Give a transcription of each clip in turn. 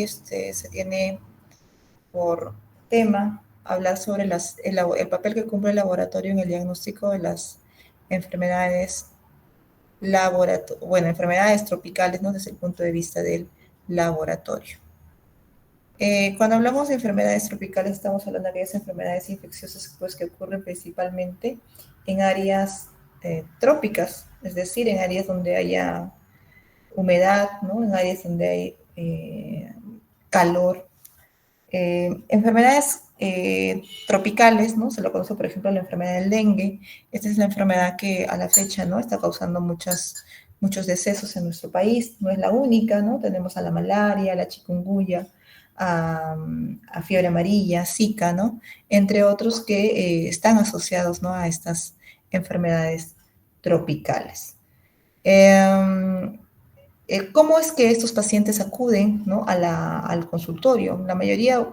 hoy se tiene por tema hablar sobre el papel que cumple el laboratorio en el diagnóstico de las enfermedades enfermedades tropicales, ¿no? Desde el punto de vista del laboratorio. Cuando hablamos de enfermedades tropicales, estamos hablando de aquellas enfermedades infecciosas pues, que ocurren principalmente en áreas trópicas, es decir, en áreas donde haya humedad, ¿no? En áreas donde hay calor. Enfermedades tropicales, ¿no? Se lo conoce, por ejemplo, la enfermedad del dengue. Esta es la enfermedad que a la fecha, ¿no? Está causando muchos decesos en nuestro país. No es la única, ¿no? Tenemos a la malaria, a la chikungunya, a fiebre amarilla, Zika, ¿no? Entre otros que están asociados, ¿no? A estas enfermedades tropicales. ¿Cómo es que estos pacientes acuden, ¿no? al consultorio? La mayoría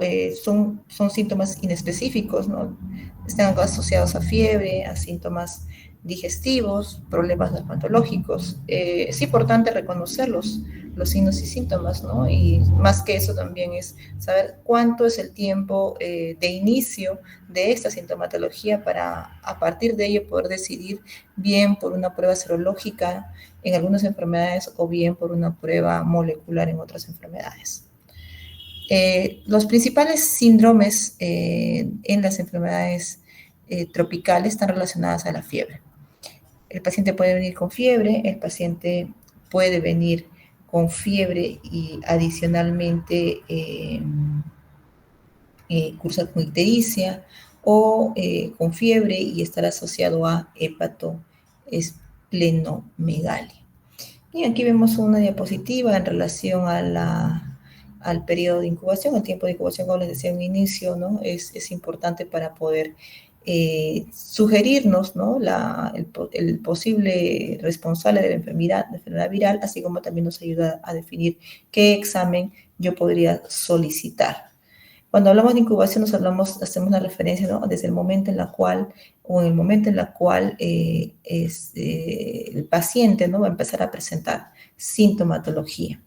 son síntomas inespecíficos, ¿no? Están asociados a fiebre, a síntomas digestivos, problemas dermatológicos. Es importante reconocer los signos y síntomas, ¿no? Y más que eso también es saber cuánto es el tiempo de inicio de esta sintomatología para a partir de ello poder decidir bien por una prueba serológica en algunas enfermedades o bien por una prueba molecular en otras enfermedades. Los principales síndromes en las enfermedades tropicales están relacionadas a la fiebre. El paciente puede venir con fiebre, el paciente puede venir con fiebre y adicionalmente cursar con ictericia o con fiebre y estar asociado a hepatoesplenomegalia. Y aquí vemos una diapositiva en relación al periodo de incubación, el tiempo de incubación, como les decía en un inicio, ¿no? Es importante para poder sugerirnos, ¿no? el posible responsable de la enfermedad viral, así como también nos ayuda a definir qué examen yo podría solicitar. Cuando hablamos de incubación hacemos una referencia, ¿no? Desde el momento en el cual el paciente, ¿no? Va a empezar a presentar sintomatología.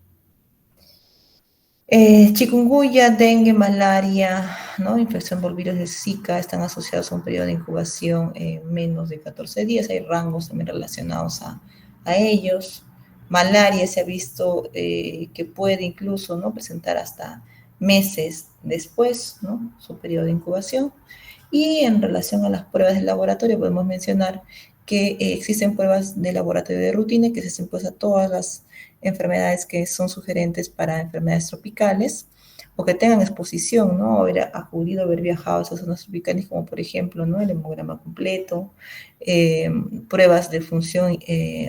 Chikungunya, dengue, malaria, ¿no? Infección por virus de Zika están asociados a un periodo de incubación menos de 14 días. Hay rangos también relacionados a ellos. Malaria se ha visto que puede incluso, ¿no? Presentar hasta meses después, ¿no? Su periodo de incubación. Y en relación a las pruebas de laboratorio, podemos mencionar que existen pruebas de laboratorio de rutina que se hacen pues a todas las enfermedades que son sugerentes para enfermedades tropicales o que tengan exposición, ¿no? Haber acudido, haber viajado a esas zonas tropicales, como por ejemplo, ¿no? El hemograma completo, pruebas de función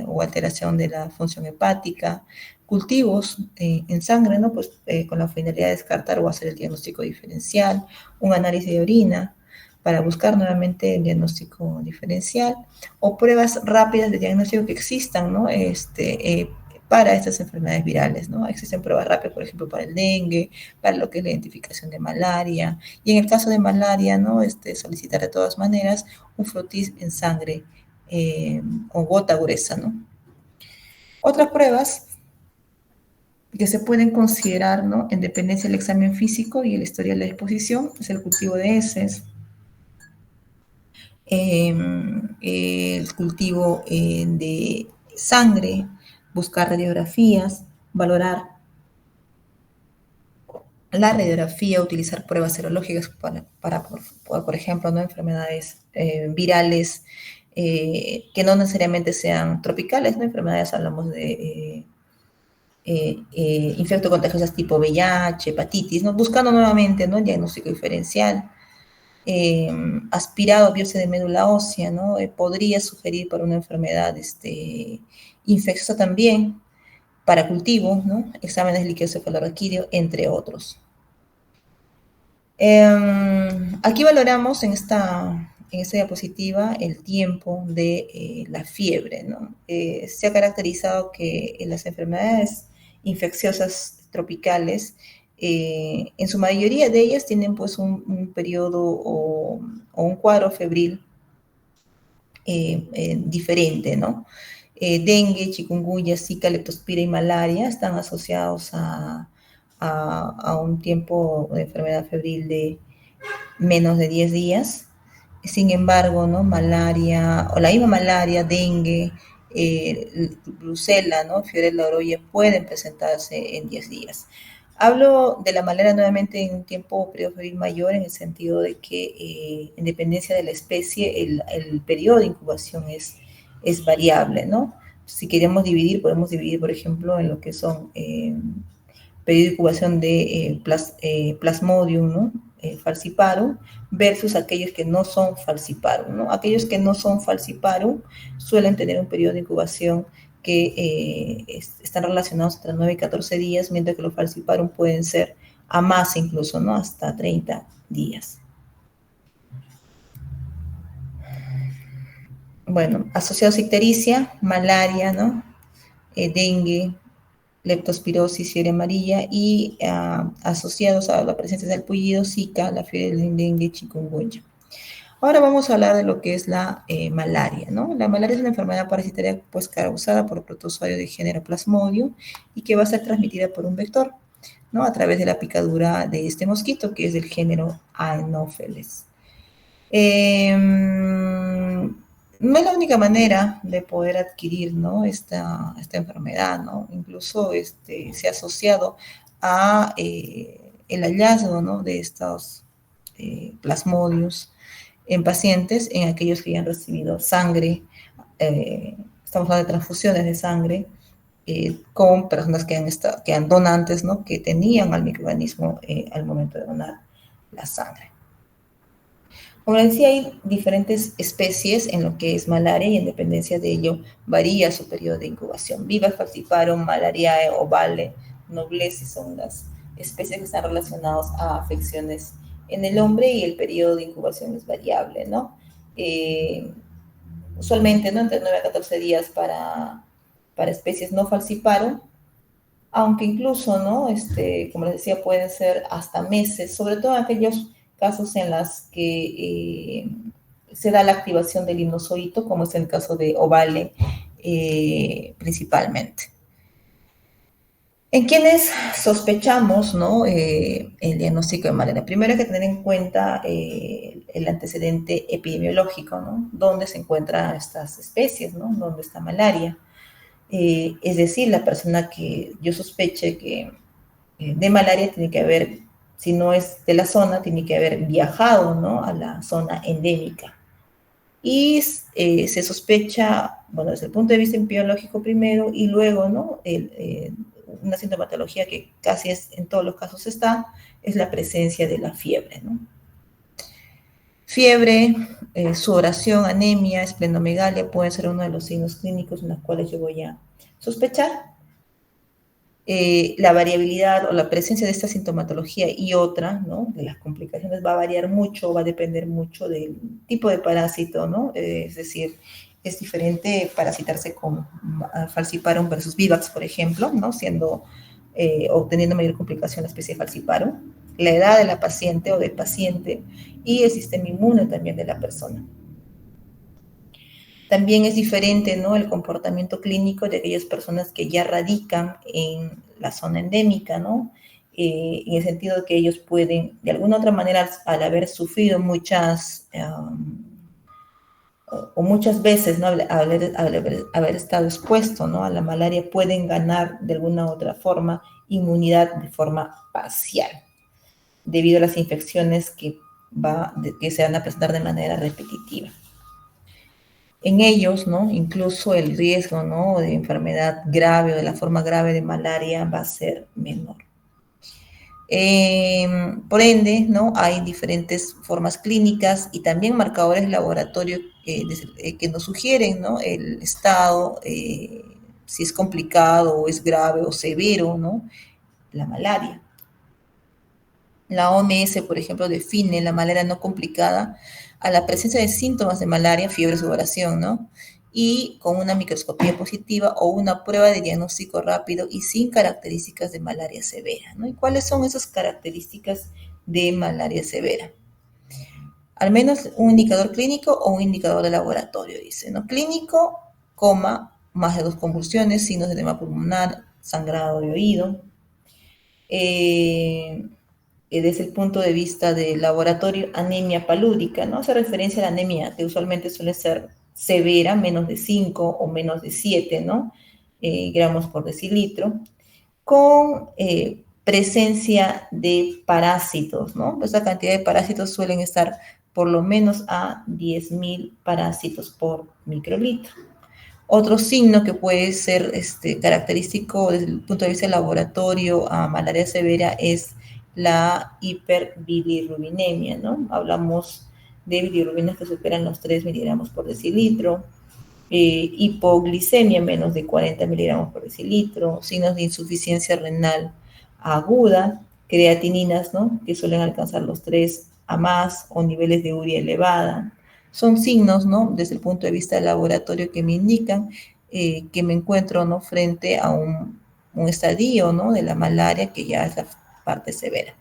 o alteración de la función hepática, cultivos en sangre, ¿no? Pues con la finalidad de descartar o hacer el diagnóstico diferencial, un análisis de orina para buscar nuevamente el diagnóstico diferencial o pruebas rápidas de diagnóstico que existan, ¿no? Para estas enfermedades virales, ¿no? Existen pruebas rápidas, por ejemplo, para el dengue, para lo que es la identificación de malaria, y en el caso de malaria, ¿no? Solicitar de todas maneras un frotis en sangre o gota gruesa, ¿no? Otras pruebas que se pueden considerar, ¿no? En dependencia del examen físico y el historial de exposición, es el cultivo de heces, el cultivo de sangre, buscar radiografías, valorar la radiografía, utilizar pruebas serológicas por ejemplo, ¿no? Enfermedades virales que no necesariamente sean tropicales, ¿no? Enfermedades, hablamos de infectocontagiosas tipo VIH, hepatitis, ¿no? Buscando nuevamente, ¿no? El diagnóstico diferencial. Aspirado a biopsia de médula ósea, ¿no? Podría sugerir para una enfermedad infecciosa también, para cultivo, ¿no? Exámenes de líquido cefalorraquídeo, entre otros. Aquí valoramos en esta diapositiva el tiempo de la fiebre, ¿no? Se ha caracterizado que en las enfermedades infecciosas tropicales, en su mayoría de ellas tienen pues un periodo o un cuadro febril diferente, ¿no? Dengue, chikungunya, Zika, leptospira y malaria están asociados a a un tiempo de enfermedad febril de menos de 10 días. Sin embargo, ¿no? Malaria, o la misma malaria, dengue, brucela, ¿no? Fiebre de la orolla pueden presentarse en 10 días. Hablo de la malaria nuevamente en un tiempo periodo febril mayor, en el sentido de que, en dependencia de la especie, el periodo de incubación es variable, ¿no? Si queremos dividir, podemos dividir, por ejemplo, en lo que son periodo de incubación de Plasmodium, ¿no? Falciparum, versus aquellos que no son Falciparum, ¿no? Aquellos que no son Falciparum suelen tener un periodo de incubación que están relacionados entre 9 y 14 días, mientras que los Falciparum pueden ser a más incluso, ¿no? Hasta 30 días. Bueno, asociados a ictericia, malaria, ¿no? Dengue, leptospirosis, fiebre amarilla y asociados a la presencia del pullido, Zika, la fiebre del dengue, chikungunya. Ahora vamos a hablar de lo que es la malaria, ¿no? La malaria es una enfermedad parasitaria pues causada por protozoario de género Plasmodium y que va a ser transmitida por un vector, ¿no? A través de la picadura de este mosquito que es del género Anopheles. No es la única manera de poder adquirir, ¿no? esta enfermedad, ¿no? Incluso se ha asociado a el hallazgo, ¿no? de estos plasmodios en pacientes, en aquellos que ya han recibido sangre, estamos hablando de transfusiones de sangre, con personas que han donantes, ¿no? que tenían al microorganismo al momento de donar la sangre. Como les decía, hay diferentes especies en lo que es malaria y en dependencia de ello varía su periodo de incubación. Viva, falciparum, malariae, ovale, noblesis son las especies que están relacionadas a afecciones en el hombre y el periodo de incubación es variable, ¿no? Usualmente, ¿no? Entre 9 a 14 días para especies no falciparum, aunque incluso, ¿no? Como les decía, pueden ser hasta meses, sobre todo en aquellos casos en los que se da la activación del hipnozoito, como es el caso de Ovale principalmente. En quienes sospechamos, ¿no? El diagnóstico de malaria. Primero hay que tener en cuenta el antecedente epidemiológico, ¿no? ¿Dónde se encuentran estas especies, ¿no? ¿Dónde está malaria? Es decir, la persona que yo sospeche que de malaria tiene que haber, si no es de la zona, tiene que haber viajado, ¿no? a la zona endémica. Y se sospecha, bueno, desde el punto de vista epidemiológico primero y luego, ¿no? Una sintomatología que casi en todos los casos está, es la presencia de la fiebre, ¿no? Fiebre, sudoración, anemia, esplenomegalia pueden ser uno de los signos clínicos en los cuales yo voy a sospechar. La variabilidad o la presencia de esta sintomatología y otra, ¿no? De las complicaciones va a variar mucho, va a depender mucho del tipo de parásito, ¿no? Es decir, es diferente parasitarse con Falciparum versus Vivax, por ejemplo, ¿no? O teniendo mayor complicación la especie de Falciparum, la edad de la paciente o del paciente y el sistema inmune también de la persona. También es diferente, ¿no? El comportamiento clínico de aquellas personas que ya radican en la zona endémica, ¿no? En el sentido de que ellos pueden, de alguna otra manera, al haber sufrido muchas veces, ¿no? Al haber estado expuesto, ¿no? a la malaria, pueden ganar de alguna u otra forma inmunidad de forma parcial, debido a las infecciones que se van a presentar de manera repetitiva. En ellos, ¿no? Incluso el riesgo, ¿no? de enfermedad grave o de la forma grave de malaria va a ser menor. Por ende, ¿no? hay diferentes formas clínicas y también marcadores de laboratorio que nos sugieren, ¿no? el estado, si es complicado o es grave o severo, ¿no? la malaria. La OMS, por ejemplo, define la malaria no complicada a la presencia de síntomas de malaria, fiebre, sudoración, ¿no? Y con una microscopía positiva o una prueba de diagnóstico rápido y sin características de malaria severa, ¿no? ¿Y cuáles son esas características de malaria severa? Al menos un indicador clínico o un indicador de laboratorio, dice, ¿no? Clínico, más de 2 convulsiones, signos de edema pulmonar, sangrado de oído. Eh, Desde el punto de vista del laboratorio, anemia palúdica, ¿no? Hace referencia a la anemia, que usualmente suele ser severa, menos de 5 o menos de 7, ¿no? Gramos por decilitro, con presencia de parásitos, ¿no? Esta cantidad de parásitos suelen estar por lo menos a 10.000 parásitos por microlitro. Otro signo que puede ser característico desde el punto de vista del laboratorio a malaria severa es la hiperbilirrubinemia, ¿no? Hablamos de bilirrubinas que superan los 3 miligramos por decilitro, hipoglicemia menos de 40 miligramos por decilitro, signos de insuficiencia renal aguda, creatininas, ¿no? Que suelen alcanzar los 3 a más o niveles de urea elevada. Son signos, ¿no? Desde el punto de vista del laboratorio que me indican que me encuentro, ¿no? Frente a un estadio, ¿no? De la malaria que ya es la parte severa.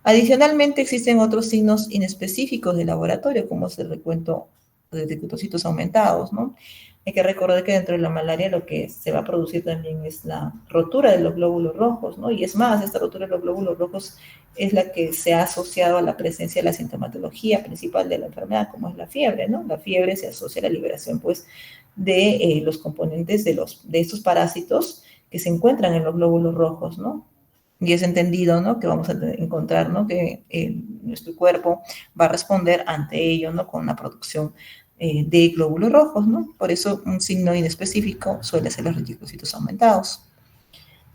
Adicionalmente, existen otros signos inespecíficos de laboratorio, como es el recuento de leucocitos aumentados, ¿no? Hay que recordar que dentro de la malaria lo que se va a producir también es la rotura de los glóbulos rojos, ¿no? Y es más, esta rotura de los glóbulos rojos es la que se ha asociado a la presencia de la sintomatología principal de la enfermedad, como es la fiebre, ¿no? La fiebre se asocia a la liberación, pues, de los componentes de estos parásitos que se encuentran en los glóbulos rojos, ¿no? Y es entendido, ¿no? Que vamos a encontrar, ¿no? Que nuestro cuerpo va a responder ante ello, ¿no? Con la producción de glóbulos rojos, ¿no? Por eso un signo inespecífico suele ser los reticocitos aumentados.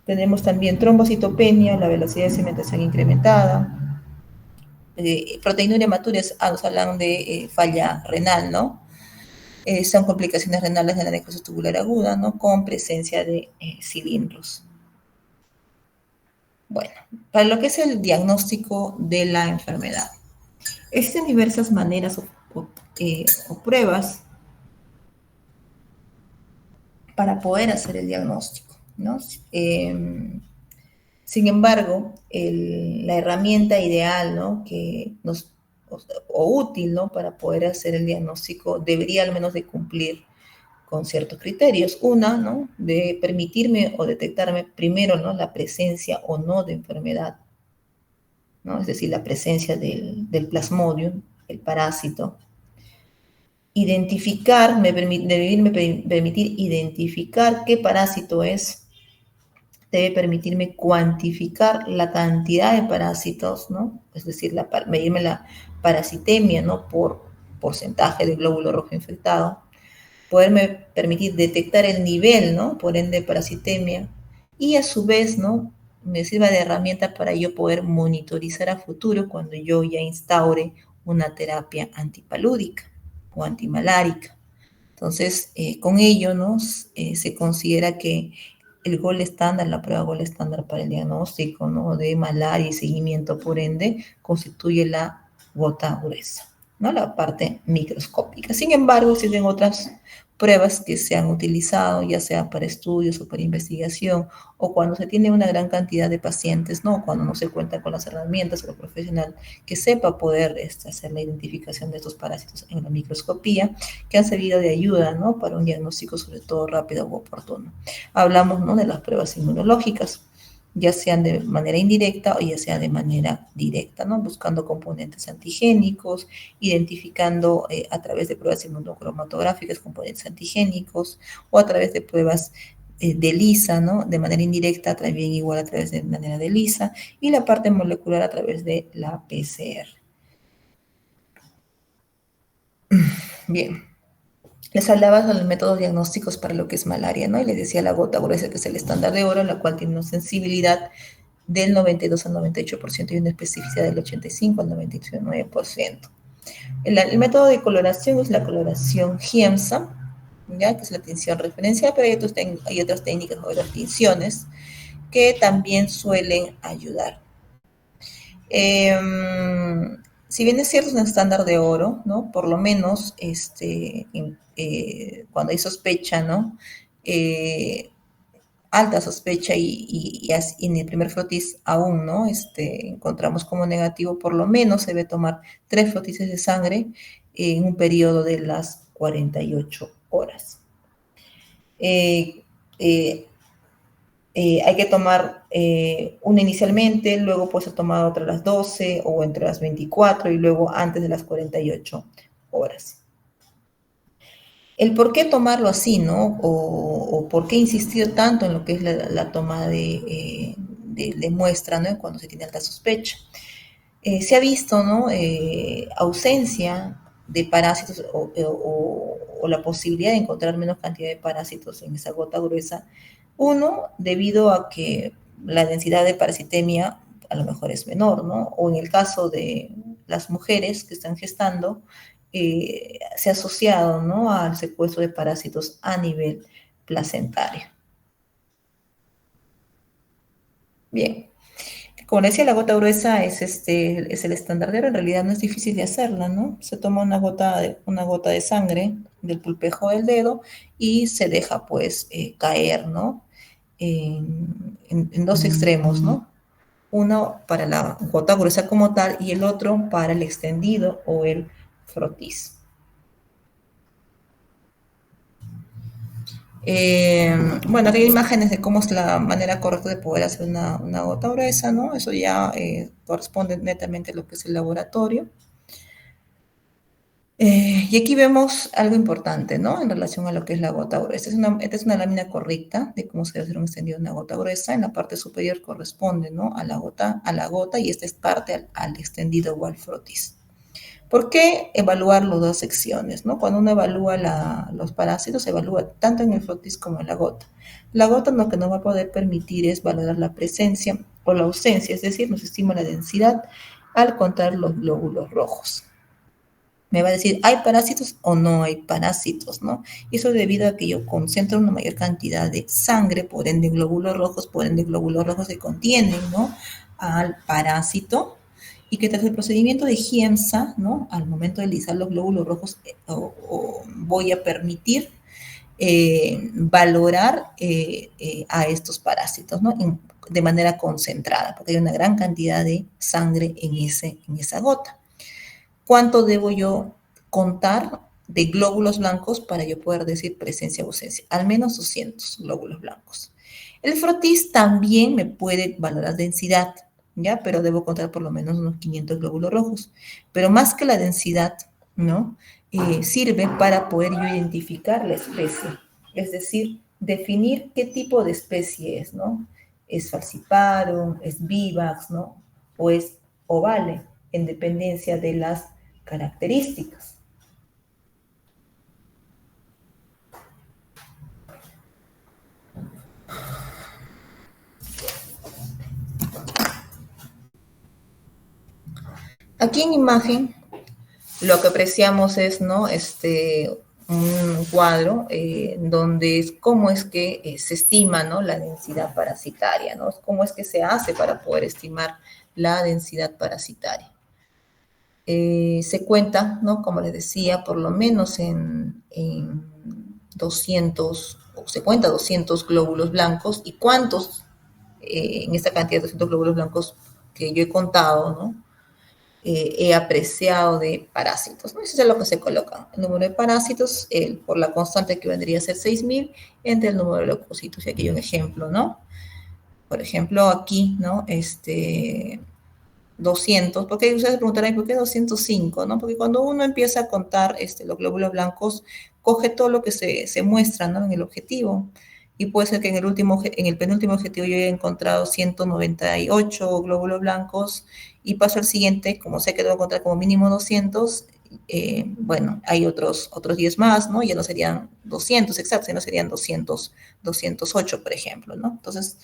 Tenemos también trombocitopenia, la velocidad de cementación incrementada, proteinuria hematuria, nos hablan de falla renal, ¿no? Son complicaciones renales de la necrosis tubular aguda, ¿no? Con presencia de cilindros. Bueno, para lo que es el diagnóstico de la enfermedad, existen diversas maneras o pruebas para poder hacer el diagnóstico, ¿no? Sin embargo, la herramienta ideal, ¿no? Que o útil, ¿no? Para poder hacer el diagnóstico debería al menos de cumplir con ciertos criterios. Una, ¿no? De permitirme o detectarme primero, ¿no? La presencia o no de enfermedad, ¿no? Es decir, la presencia del plasmodium, el parásito. Identificar, debe permitir identificar qué parásito es, debe permitirme cuantificar la cantidad de parásitos, ¿no? Es decir, medirme la parasitemia, ¿no? Por porcentaje de glóbulo rojo infectado, poderme permitir detectar el nivel, ¿no? Por ende, parasitemia, y a su vez, ¿no? Me sirva de herramienta para yo poder monitorizar a futuro cuando yo ya instaure una terapia antipalúdica o antimalárica. Entonces, con ello, ¿no? Se considera que el gol estándar, la prueba gol estándar para el diagnóstico, ¿no? De malaria y seguimiento, por ende, constituye la gota gruesa, ¿no? La parte microscópica. Sin embargo, existen otras pruebas que se han utilizado, ya sea para estudios o para investigación, o cuando se tiene una gran cantidad de pacientes, ¿no? Cuando no se cuenta con las herramientas o el profesional que sepa poder hacer la identificación de estos parásitos en la microscopía, que han servido de ayuda, ¿no? Para un diagnóstico sobre todo rápido u oportuno. Hablamos, ¿no? De las pruebas inmunológicas, ya sean de manera indirecta o ya sea de manera directa, ¿no? Buscando componentes antigénicos, identificando a través de pruebas inmunocromatográficas componentes antigénicos o a través de pruebas de ELISA, ¿no? De manera indirecta, también igual a través de manera de ELISA, y la parte molecular a través de la PCR. Bien. Les hablaba de los métodos diagnósticos para lo que es malaria, ¿no? Y les decía la gota gruesa, que es el estándar de oro, la cual tiene una sensibilidad del 92 al 98% y una especificidad del 85 al 99%. El método de coloración es la coloración GIEMSA, ¿ya? Que es la tinción referencial, pero hay otras técnicas o otras tinciones que también suelen ayudar. Si bien es cierto, es un estándar de oro, ¿no? Por lo menos, cuando hay sospecha, ¿no? Alta sospecha y en el primer frotis aún, ¿no? Encontramos como negativo, por lo menos se debe tomar 3 frotices de sangre en un periodo de las 48 horas. Eh, eh, Hay que tomar una inicialmente, luego puede ser tomada otra a las 12 o entre las 24 y luego antes de las 48 horas. El por qué tomarlo así, ¿no? O por qué insistir tanto en lo que es la toma de muestra, ¿no? Cuando se tiene alta sospecha. Se ha visto, ¿no? Ausencia de parásitos o la posibilidad de encontrar menos cantidad de parásitos en esa gota gruesa. Uno, debido a que la densidad de parasitemia a lo mejor es menor, ¿no? O en el caso de las mujeres que están gestando, se ha asociado, ¿no? Al secuestro de parásitos a nivel placentario. Bien. Como decía, la gota gruesa es el estándar de oro. En realidad no es difícil de hacerla, ¿no? Se toma una gota de sangre del pulpejo del dedo y se deja, pues, caer, ¿no? En dos extremos, ¿no? Uno para la gota gruesa como tal y el otro para el extendido o el frotis. Bueno, aquí hay imágenes de cómo es la manera correcta de poder hacer una gota gruesa, ¿no? Eso ya corresponde netamente a lo que es el laboratorio. Y aquí vemos algo importante, ¿no? En relación a lo que es la gota gruesa. Esta es una lámina correcta de cómo se debe hacer un extendido de una gota gruesa. En la parte superior corresponde, ¿no? A la gota y esta es parte al extendido o al frotis. ¿Por qué evaluar las dos secciones? ¿No? Cuando uno evalúa los parásitos, se evalúa tanto en el frotis como en la gota. La gota lo que nos va a poder permitir es valorar la presencia o la ausencia, es decir, nos estima la densidad al contar los glóbulos rojos. Me va a decir, ¿hay parásitos o no hay parásitos? ¿No? Y eso debido a que yo concentro una mayor cantidad de sangre, por ende glóbulos rojos que contienen, ¿no? Al parásito, y que tras el procedimiento de Giemsa, ¿no? Al momento de lisar los glóbulos rojos, voy a permitir valorar a estos parásitos, ¿no? De manera concentrada, porque hay una gran cantidad de sangre en esa gota. ¿Cuánto debo yo contar de glóbulos blancos para yo poder decir presencia o ausencia? Al menos 200 glóbulos blancos. El frotis también me puede valorar densidad, ¿ya? Pero debo contar por lo menos unos 500 glóbulos rojos. Pero más que la densidad, ¿no? Sirve para poder yo identificar la especie. Es decir, definir qué tipo de especie es, ¿no? ¿Es falciparum, es vivax, ¿no? O es ovale, en dependencia de las características. Aquí en imagen lo que apreciamos es, ¿no? Un cuadro donde es cómo es que se estima, ¿no? La densidad parasitaria, ¿no? Cómo es que se hace para poder estimar la densidad parasitaria. Se cuenta, ¿no? Como les decía, por lo menos en 200, o se cuenta 200 glóbulos blancos, y cuántos, en esta cantidad de 200 glóbulos blancos que yo he contado, ¿no? He apreciado de parásitos, ¿no? Eso es lo que se coloca. El número de parásitos, por la constante que vendría a ser 6.000, entre el número de leucocitos. Y aquí hay un ejemplo, ¿no? Por ejemplo, aquí, ¿no? 200, porque ustedes se preguntarán, ¿por qué 205? ¿No? Porque cuando uno empieza a contar los glóbulos blancos, coge todo lo que se muestra, ¿no? En el objetivo. Y puede ser que en el penúltimo objetivo yo haya encontrado 198 glóbulos blancos y paso al siguiente, como sé que debo encontrar como mínimo 200, bueno, hay otros 10 más, ¿no? Ya no serían 200 exactos, sino serían 208, por ejemplo, ¿no? Entonces,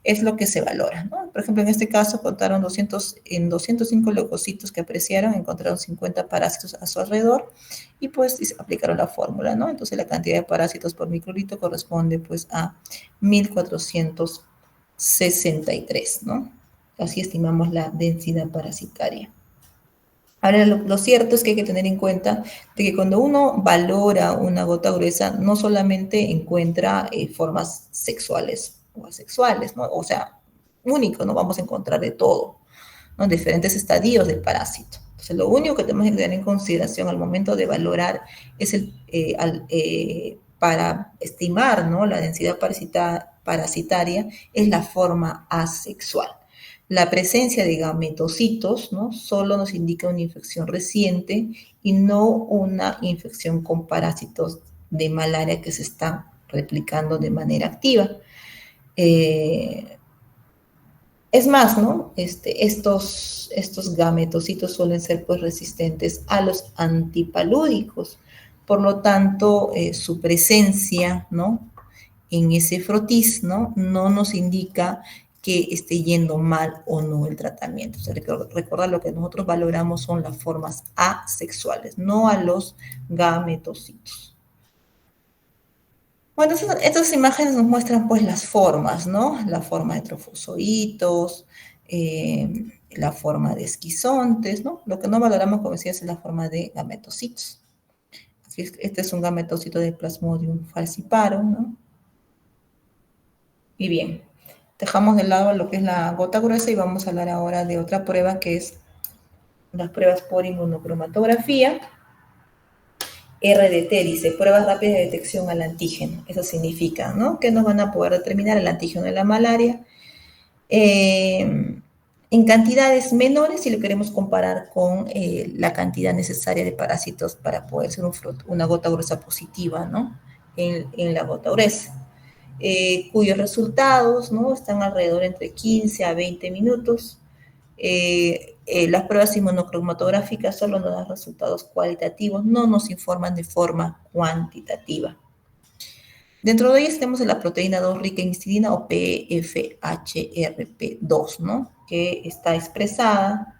es lo que se valora, ¿no? Por ejemplo, en este caso contaron 205 leucocitos que apreciaron, encontraron 50 parásitos a su alrededor y pues aplicaron la fórmula, ¿no? Entonces la cantidad de parásitos por microlitro corresponde pues a 1463, ¿no? Así estimamos la densidad parasitaria. Ahora, lo cierto es que hay que tener en cuenta de que cuando uno valora una gota gruesa, no solamente encuentra formas sexuales o asexuales, ¿no? O sea, único, no vamos a encontrar de todo, ¿no? Diferentes estadios del parásito. Entonces, lo único que tenemos que tener en consideración al momento de valorar es para estimar, ¿no? La densidad parasitaria es la forma asexual. La presencia de gametocitos, ¿no? Solo nos indica una infección reciente y no una infección con parásitos de malaria que se están replicando de manera activa. Es más, ¿no? Estos gametocitos suelen ser pues resistentes a los antipalúdicos. Por lo tanto, su presencia, ¿no? En ese frotis, ¿no? No nos indica que esté yendo mal o no el tratamiento. O sea, recordar lo que nosotros valoramos son las formas asexuales, no a los gametocitos. Bueno, estas imágenes nos muestran pues las formas, ¿no? La forma de trofozoitos, la forma de esquizontes, ¿no? Lo que no valoramos, como decía, es la forma de gametocitos. Este es un gametocito de Plasmodium falciparum, ¿no? Y bien, dejamos de lado lo que es la gota gruesa y vamos a hablar ahora de otra prueba que es las pruebas por inmunocromatografía. RDT dice, pruebas rápidas de detección al antígeno. Eso significa, ¿no? Que nos van a poder determinar el antígeno de la malaria en cantidades menores si lo queremos comparar con la cantidad necesaria de parásitos para poder ser una gota gruesa positiva, ¿no? En la gota gruesa. Cuyos resultados, ¿no? Están alrededor entre 15 a 20 minutos. Las pruebas inmunocromatográficas solo nos dan resultados cualitativos, no nos informan de forma cuantitativa. Dentro de ellas tenemos la proteína 2 rica en histidina o PFHRP2, ¿no? Que está expresada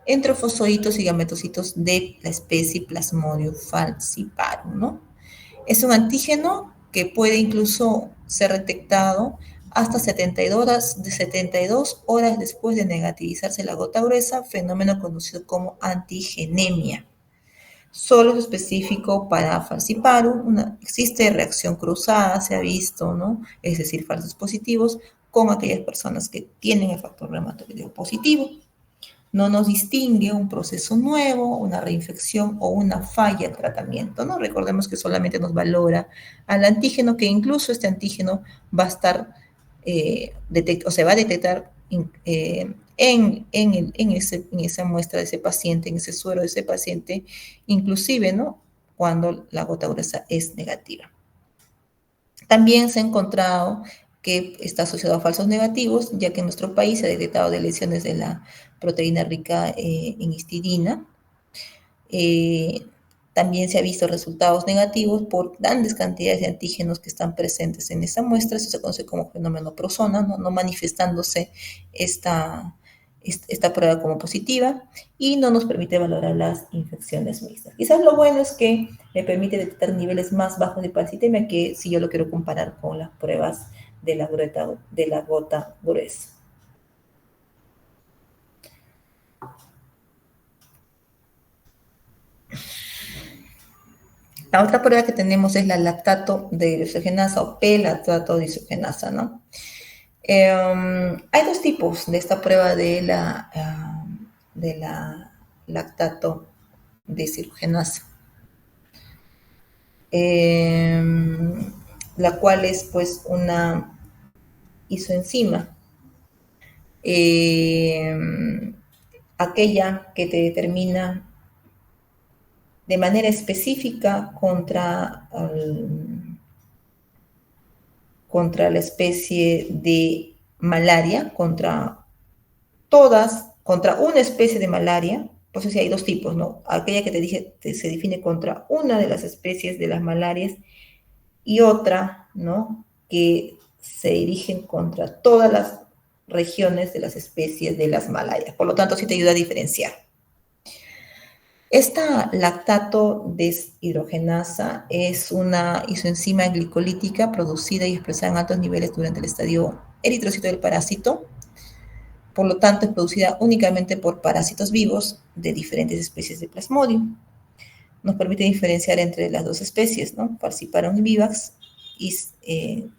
en trofosocitos y gametocitos de la especie Plasmodium falciparum, ¿no? Es un antígeno que puede incluso ser detectado hasta 72 horas después de negativizarse la gota gruesa, fenómeno conocido como antigenemia. Solo es específico para falciparum, existe reacción cruzada, se ha visto, ¿no? Es decir, falsos positivos con aquellas personas que tienen el factor reumatoideo positivo. No nos distingue un proceso nuevo, una reinfección o una falla al tratamiento, ¿no? Recordemos que solamente nos valora al antígeno, que incluso este antígeno va a estar, se va a detectar en esa muestra de ese paciente, en ese suero de ese paciente, inclusive, ¿no? Cuando la gota gruesa es negativa. También se ha encontrado que está asociado a falsos negativos, ya que en nuestro país se ha detectado de lesiones de la proteína rica en histidina. También se ha visto resultados negativos por grandes cantidades de antígenos que están presentes en esa muestra. Eso se conoce como fenómeno prosona, no manifestándose esta prueba como positiva y no nos permite valorar las infecciones mixtas. Quizás lo bueno es que me permite detectar niveles más bajos de parasitemia que si yo lo quiero comparar con las pruebas de la gota gruesa. La otra prueba que tenemos es la lactato de isogenasa o P-lactato de isogenasa, ¿no? Hay dos tipos de esta prueba de la lactato de isogenasa, la cual es pues una isoenzima, aquella que te determina de manera específica contra la especie de malaria, contra una especie de malaria. Pues sí, hay dos tipos, ¿no? Aquella que te dije se define contra una de las especies de las malarias y otra, ¿no? Que se dirigen contra todas las regiones de las especies de las malarias. Por lo tanto, sí te ayuda a diferenciar. Esta lactato deshidrogenasa es una isoenzima glicolítica producida y expresada en altos niveles durante el estadio eritrocito del parásito. Por lo tanto, es producida únicamente por parásitos vivos de diferentes especies de Plasmodium. Nos permite diferenciar entre las dos especies, ¿no? Falciparum y vivax, es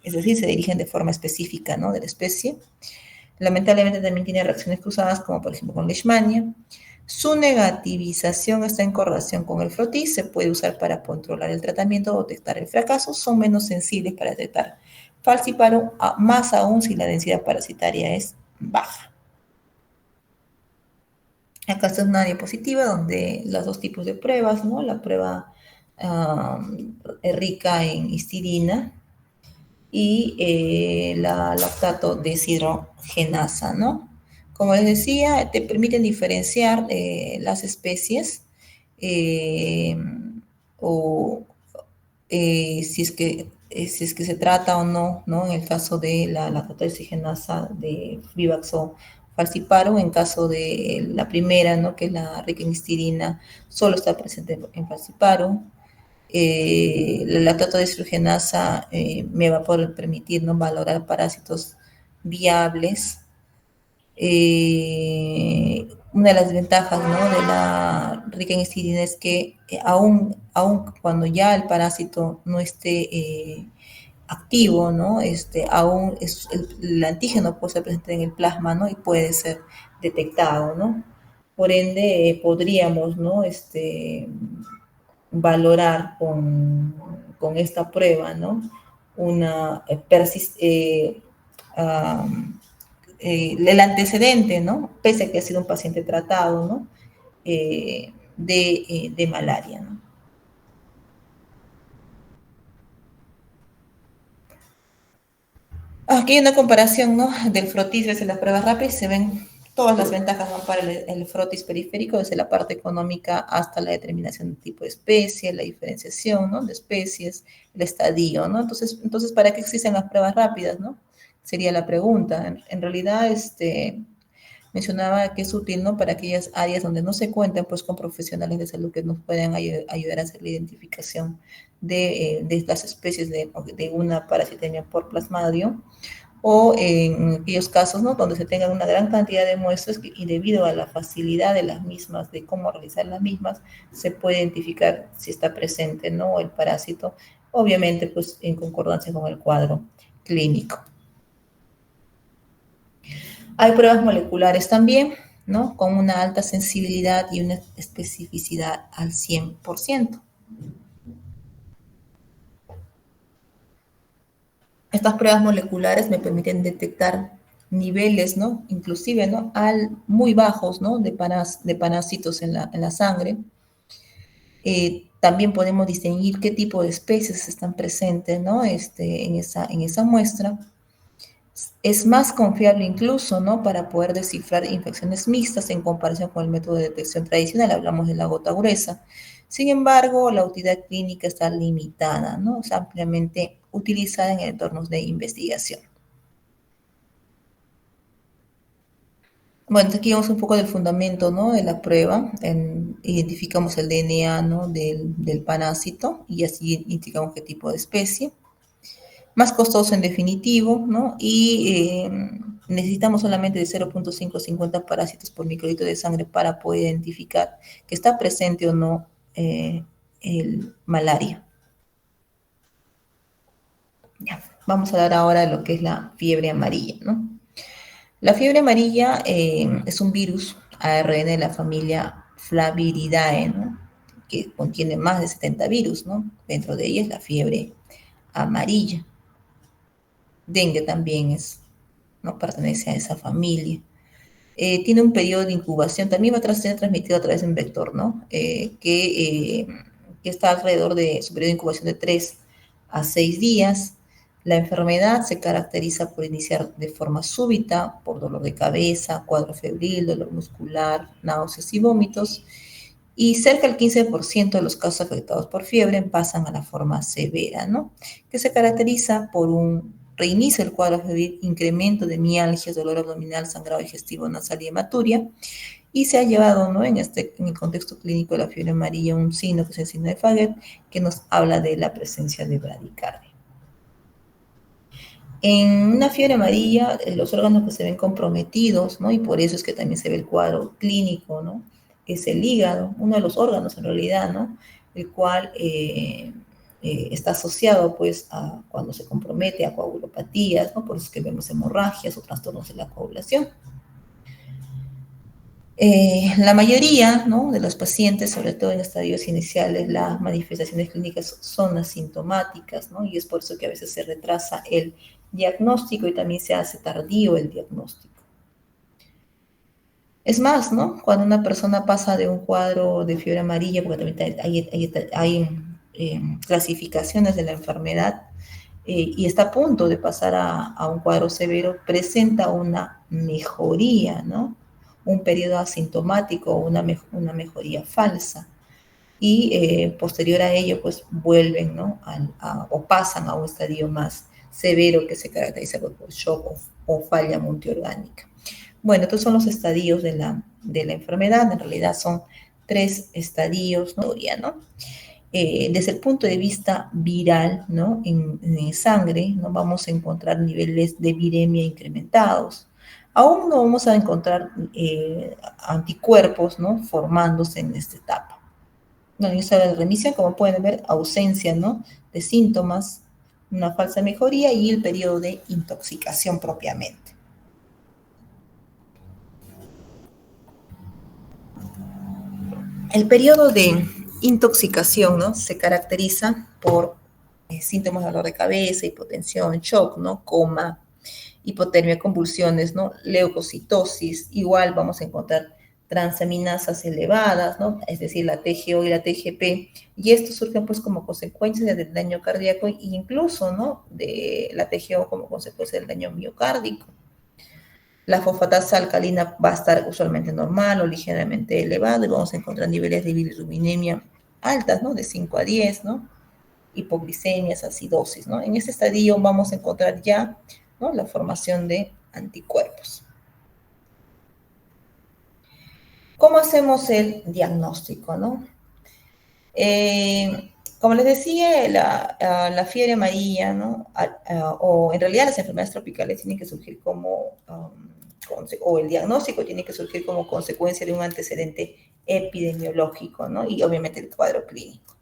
decir, se dirigen de forma específica, ¿no? De la especie. Lamentablemente también tiene reacciones cruzadas, como por ejemplo con Leishmania. Su negativización está en correlación con el frotis, se puede usar para controlar el tratamiento o detectar el fracaso, son menos sensibles para detectar falciparum, más aún si la densidad parasitaria es baja. Acá está una diapositiva donde los dos tipos de pruebas, ¿no? La prueba rica en histidina y la lactato deshidrogenasa, ¿no? Como les decía, te permiten diferenciar las especies eh, o si es que se trata o no, ¿no? En el caso de la lactato deshidrogenasa de Vivax falciparum, en caso de la primera, ¿no? Que es la rica en histidina, solo está presente en falciparum. La lactato deshidrogenasa me va a poder permitir, ¿no? Valorar parásitos viables. Una de las ventajas, ¿no? De la rica en histidina es que aún cuando ya el parásito no esté activo, ¿no? Aún el antígeno puede ser presente en el plasma, ¿no? Y puede ser detectado, ¿no? Por ende, podríamos, ¿no? Valorar con esta prueba, ¿no? Una el antecedente, ¿no? Pese a que ha sido un paciente tratado, ¿no? De malaria, ¿no? Aquí hay una comparación, ¿no? Del frotis desde las pruebas rápidas, se ven todas las ventajas, ¿no? Para el frotis periférico, desde la parte económica hasta la determinación de tipo de especie, la diferenciación, ¿no? De especies, el estadio, ¿no? Entonces, ¿para qué existen las pruebas rápidas, ¿no? Sería la pregunta. En realidad, mencionaba que es útil, ¿no? Para aquellas áreas donde no se cuentan, pues, con profesionales de salud que nos puedan ayudar a hacer la identificación de las especies de una parasitemia por plasmadio, o en aquellos casos, ¿no? Donde se tengan una gran cantidad de muestras y debido a la facilidad de las mismas, de cómo realizar las mismas, se puede identificar si está presente, ¿no? El parásito, obviamente, pues, en concordancia con el cuadro clínico. Hay pruebas moleculares también, ¿no? Con una alta sensibilidad y una especificidad al 100%. Estas pruebas moleculares me permiten detectar niveles, ¿no? Inclusive, ¿no? Muy bajos, ¿no? De parásitos en la sangre. También podemos distinguir qué tipo de especies están presentes, ¿no? En esa muestra. Es más confiable incluso, ¿no? Para poder descifrar infecciones mixtas en comparación con el método de detección tradicional, hablamos de la gota gruesa. Sin embargo, la utilidad clínica está limitada, ¿no? Es ampliamente utilizada en entornos de investigación. Bueno, aquí vemos un poco del fundamento, ¿no? De la prueba. Identificamos el DNA, ¿no? Del parásito y así indicamos qué tipo de especie. Más costoso en definitivo, ¿no? Y necesitamos solamente de 0.550 parásitos por microlitro de sangre para poder identificar que está presente o no el malaria. Ya, vamos a hablar ahora de lo que es la fiebre amarilla, ¿no? La fiebre amarilla es un virus ARN de la familia Flaviridae, ¿no? Que contiene más de 70 virus, ¿no? Dentro de ellas la fiebre amarilla. Dengue también no pertenece a esa familia. Tiene un periodo de incubación, también va a ser transmitido a través de un vector, ¿no? Que está alrededor de su periodo de incubación de 3 a 6 días. La enfermedad se caracteriza por iniciar de forma súbita, por dolor de cabeza, cuadro febril, dolor muscular, náuseas y vómitos. Y cerca del 15% de los casos afectados por fiebre pasan a la forma severa, ¿no? Que se caracteriza por un reinicio del cuadro febril, incremento de mialgias, dolor abdominal, sangrado digestivo nasal y hematuria, y se ha llevado, ¿no? En el contexto clínico de la fiebre amarilla, un signo que es el signo de Faget, que nos habla de la presencia de bradicardia. En una fiebre amarilla, los órganos que se ven comprometidos, ¿no? Y por eso es que también se ve el cuadro clínico, ¿no? Es el hígado, uno de los órganos en realidad, ¿no? El cual está asociado, pues, a cuando se compromete a coagulopatías, ¿no? Por eso es que vemos hemorragias o trastornos de la coagulación. La mayoría, ¿no?, de los pacientes, sobre todo en estadios iniciales, las manifestaciones clínicas son asintomáticas, ¿no? Y es por eso que a veces se retrasa el diagnóstico y también se hace tardío el diagnóstico. Es más, ¿no?, cuando una persona pasa de un cuadro de fiebre amarilla, porque también hay clasificaciones de la enfermedad, y está a punto de pasar a un cuadro severo, presenta una mejoría, ¿no?, un periodo asintomático, una mejoría falsa. Y posterior a ello, pues vuelven, ¿no?, o pasan a un estadio más severo que se caracteriza por shock o falla multiorgánica. Bueno, estos son los estadios de la enfermedad. En realidad son 3 estadios, ¿no? Desde el punto de vista viral, ¿no?, en sangre, ¿no?, vamos a encontrar niveles de viremia incrementados. Aún no vamos a encontrar anticuerpos, ¿no?, formándose en esta etapa. No, en esta remisión, como pueden ver, ausencia, ¿no?, de síntomas, una falsa mejoría y el periodo de intoxicación propiamente. El periodo de intoxicación, ¿no?, se caracteriza por síntomas de dolor de cabeza, hipotensión, shock, ¿no?, coma, hipotermia, convulsiones, ¿no?, leucocitosis. Igual vamos a encontrar transaminasas elevadas, ¿no?, es decir, la TGO y la TGP, y esto surge pues como consecuencia del daño cardíaco e incluso, ¿no?, de la TGO como consecuencia del daño miocárdico. La fosfatasa alcalina va a estar usualmente normal o ligeramente elevado y vamos a encontrar niveles de bilirrubinemia altas, ¿no?, de 5 a 10, ¿no?, hipoglicemias, acidosis, ¿no? En este estadio vamos a encontrar ya, ¿no?, la formación de anticuerpos. ¿Cómo hacemos el diagnóstico, no? Como les decía, la fiebre amarilla, ¿no?, o en realidad las enfermedades tropicales tienen que surgir como, o el diagnóstico tiene que surgir como consecuencia de un antecedente epidemiológico, ¿no?, y obviamente el cuadro clínico.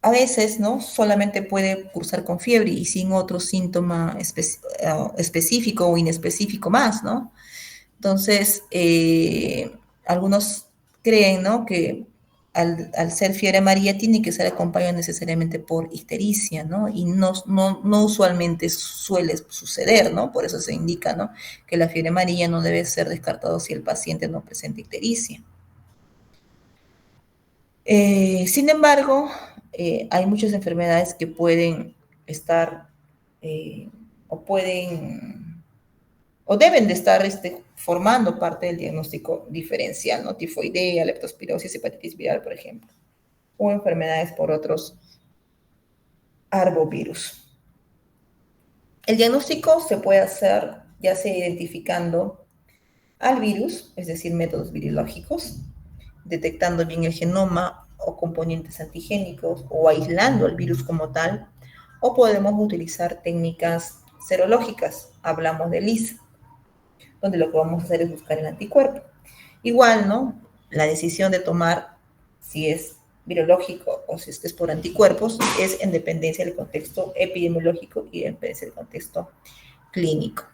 A veces, ¿no?, solamente puede cursar con fiebre y sin otro síntoma específico o inespecífico más, ¿no? Entonces, algunos creen, ¿no?, que al ser fiebre amarilla tiene que ser acompañado necesariamente por ictericia, ¿no? Y no usualmente suele suceder, ¿no? Por eso se indica, ¿no?, que la fiebre amarilla no debe ser descartado si el paciente no presenta ictericia. Sin embargo, hay muchas enfermedades que pueden estar eh, o pueden o deben de estar formando parte del diagnóstico diferencial, ¿no? Tifoidea, leptospirosis, hepatitis viral, por ejemplo, o enfermedades por otros arbovirus. El diagnóstico se puede hacer ya sea identificando al virus, es decir, métodos virológicos, detectando bien el genoma o componentes antigénicos o aislando al virus como tal, o podemos utilizar técnicas serológicas, hablamos de LISA, donde lo que vamos a hacer es buscar el anticuerpo. Igual, ¿no?, la decisión de tomar si es virológico o si es por anticuerpos es en dependencia del contexto epidemiológico y en dependencia del contexto clínico.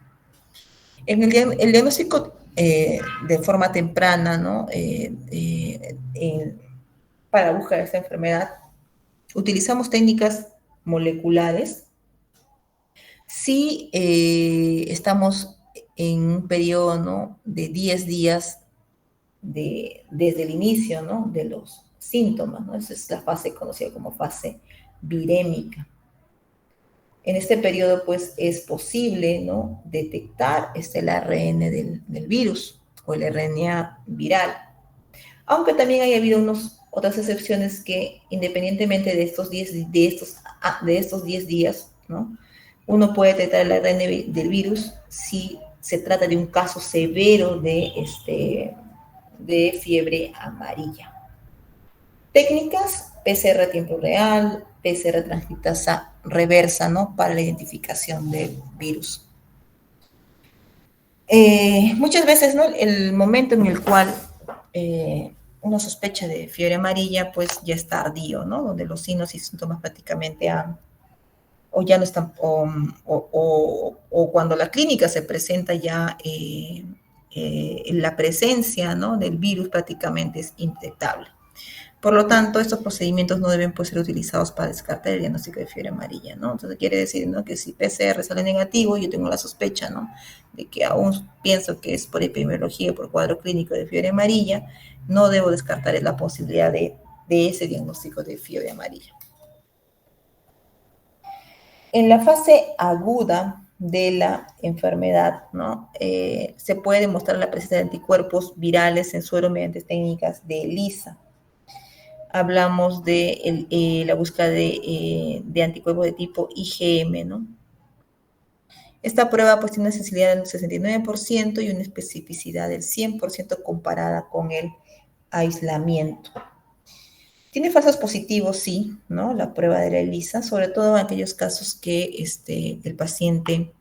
En el diagnóstico de forma temprana, ¿no?, para buscar esta enfermedad, utilizamos técnicas moleculares. Si estamos en un periodo, ¿no?, de 10 días desde el inicio, ¿no?, de los síntomas, ¿no? Esa es la fase conocida como fase virémica. En este periodo, pues, es posible, ¿no?, detectar el ARN del virus o el RNA viral. Aunque también haya habido otras excepciones que, independientemente de estos 10 días, ¿no?, uno puede detectar el ARN del virus si se trata de un caso severo de fiebre amarilla. Técnicas, PCR a tiempo real, PCR transcriptasa reversa, ¿no?, para la identificación del virus. Muchas veces, ¿no?, el momento en el cual uno sospecha de fiebre amarilla, pues ya es tardío, ¿no?, donde los signos y síntomas prácticamente o ya no están, o cuando la clínica se presenta ya la presencia, ¿no?, del virus prácticamente es indetectable. Por lo tanto, estos procedimientos no deben, pues, ser utilizados para descartar el diagnóstico de fiebre amarilla, ¿no? Entonces quiere decir, ¿no?, que si PCR sale negativo, yo tengo la sospecha, ¿no?, de que aún pienso que es por epidemiología, por cuadro clínico de fiebre amarilla, no debo descartar la posibilidad de ese diagnóstico de fiebre amarilla. En la fase aguda de la enfermedad, ¿no?, se puede demostrar la presencia de anticuerpos virales en suero mediante técnicas de ELISA. Hablamos de la búsqueda de anticuerpos de tipo IgM, ¿no? Esta prueba, pues, tiene una sensibilidad del 69% y una especificidad del 100% comparada con el aislamiento. Tiene falsos positivos, sí, ¿no?, la prueba de la ELISA, sobre todo en aquellos casos que el paciente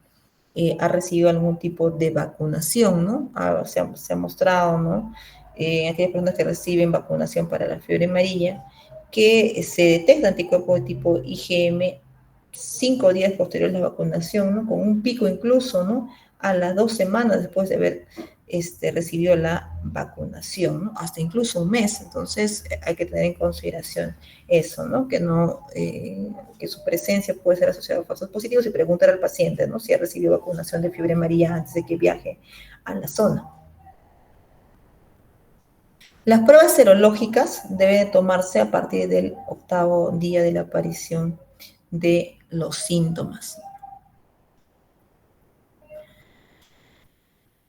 ha recibido algún tipo de vacunación, ¿no? Se ha mostrado, ¿no?, en aquellas personas que reciben vacunación para la fiebre amarilla, que se detecta anticuerpo de tipo IgM 5 días posteriores a la vacunación, ¿no?, con un pico incluso, ¿no?, a las 2 semanas después de haber recibido la vacunación, ¿no?, hasta incluso un mes. Entonces hay que tener en consideración eso, ¿no?, que su presencia puede ser asociada a falsos positivos, y preguntar al paciente, ¿no?, si ha recibido vacunación de fiebre amarilla antes de que viaje a la zona. Las pruebas serológicas deben tomarse a partir del 8º día de la aparición de los síntomas.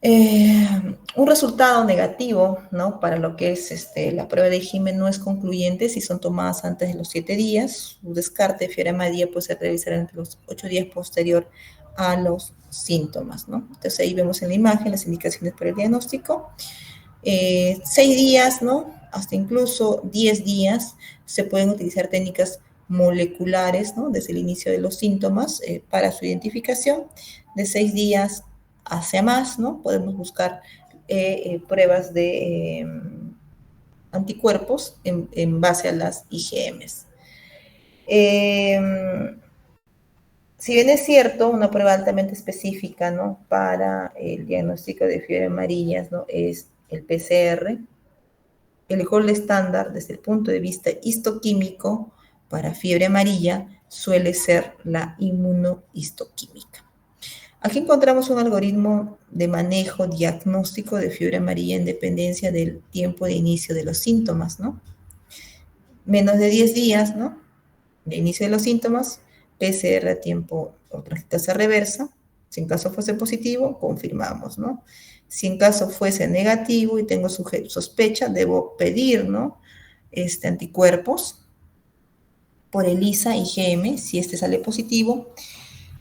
Un resultado negativo, ¿no?, para lo que es la prueba de IgM no es concluyente si son tomadas antes de los 7 días. Su descarte de fiebre amarilla puede ser realizado entre los 8 días posterior a los síntomas, ¿no? Entonces ahí vemos en la imagen las indicaciones para el diagnóstico. 6 días, ¿no?, hasta incluso 10 días se pueden utilizar técnicas moleculares, ¿no?, desde el inicio de los síntomas para su identificación. De 6 días hacia más, ¿no?, podemos buscar pruebas de anticuerpos en base a las IgMs. Si bien es cierto, una prueba altamente específica, ¿no?, para el diagnóstico de fiebre amarilla, ¿no?, es el PCR. El gold estándar desde el punto de vista histoquímico para fiebre amarilla suele ser la inmunohistoquímica. Aquí encontramos un algoritmo de manejo diagnóstico de fiebre amarilla en dependencia del tiempo de inicio de los síntomas, ¿no? Menos de 10 días, ¿no?, de inicio de los síntomas, PCR a tiempo o transcriptasa reversa. Si en caso fuese positivo, confirmamos, ¿no? Si en caso fuese negativo y tengo sospecha, debo pedir, ¿no?, anticuerpos por ELISA, IgM. Si sale positivo,